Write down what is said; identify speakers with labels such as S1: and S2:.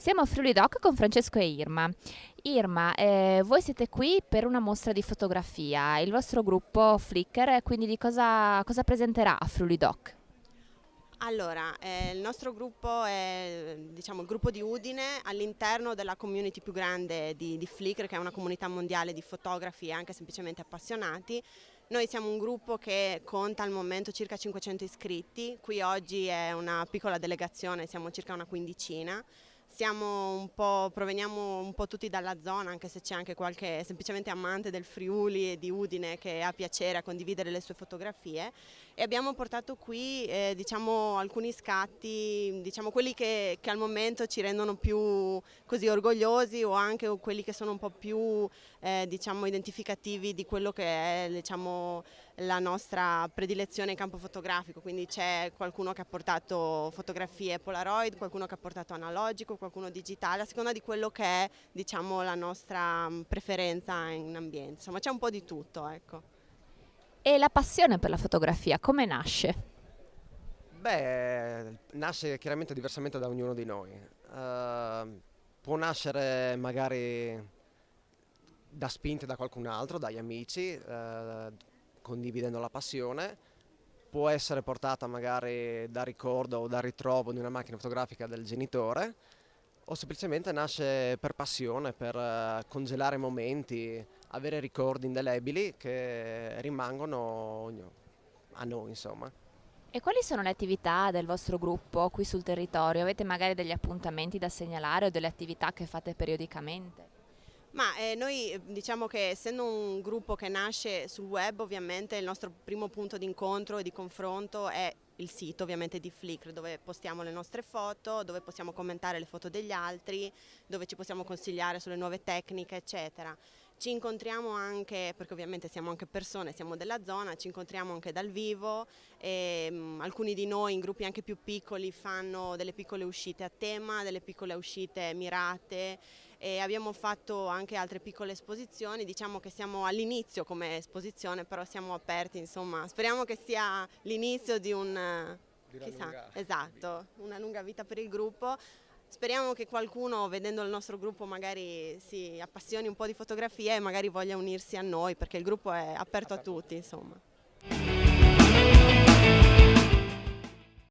S1: Siamo a Friuli Doc con Francesco e Irma. Irma, voi siete qui per una mostra di fotografia, il vostro gruppo Flickr, quindi di cosa presenterà a Friuli Doc?
S2: Allora, il nostro gruppo è diciamo, il gruppo di Udine all'interno della community più grande di Flickr, che è una comunità mondiale di fotografi e anche semplicemente appassionati. Noi siamo un gruppo che conta al momento circa 500 iscritti, qui oggi è una piccola delegazione, siamo circa una quindicina. Proveniamo un po' tutti dalla zona, anche se c'è anche qualche semplicemente amante del Friuli e di Udine che ha piacere a condividere le sue fotografie, e abbiamo portato qui diciamo, alcuni scatti, diciamo, quelli che al momento ci rendono più così orgogliosi, o anche quelli che sono un po' più diciamo, identificativi di quello che è, diciamo, la nostra predilezione in campo fotografico. Quindi c'è qualcuno che ha portato fotografie Polaroid, qualcuno che ha portato analogico, qualcuno digitale, a seconda di quello che è, diciamo, la nostra preferenza in ambiente. Insomma, c'è un po' di tutto, ecco.
S1: E la passione per la fotografia, come nasce?
S3: Beh, nasce chiaramente diversamente da ognuno di noi. Può nascere magari da spinte da qualcun altro, dagli amici, condividendo la passione. Può essere portata magari da ricordo o da ritrovo di una macchina fotografica del genitore, o semplicemente nasce per passione, per congelare momenti, avere ricordi indelebili che rimangono a noi, insomma.
S1: E quali sono le attività del vostro gruppo qui sul territorio? Avete magari degli appuntamenti da segnalare o delle attività che fate periodicamente?
S2: Ma noi diciamo che, essendo un gruppo che nasce sul web, ovviamente il nostro primo punto di incontro e di confronto è il sito, ovviamente, di Flickr, dove postiamo le nostre foto, dove possiamo commentare le foto degli altri, dove ci possiamo consigliare sulle nuove tecniche, eccetera. Ci incontriamo anche, perché ovviamente siamo anche persone, siamo della zona, ci incontriamo anche dal vivo, e alcuni di noi in gruppi anche più piccoli fanno delle piccole uscite a tema, delle piccole uscite mirate, e abbiamo fatto anche altre piccole esposizioni. Diciamo che siamo all'inizio come esposizione, però siamo aperti, insomma, speriamo che sia l'inizio di esatto, una lunga vita per il gruppo. Speriamo che qualcuno, vedendo il nostro gruppo, magari si appassioni un po' di fotografia e magari voglia unirsi a noi, perché il gruppo è aperto a tutti, insomma.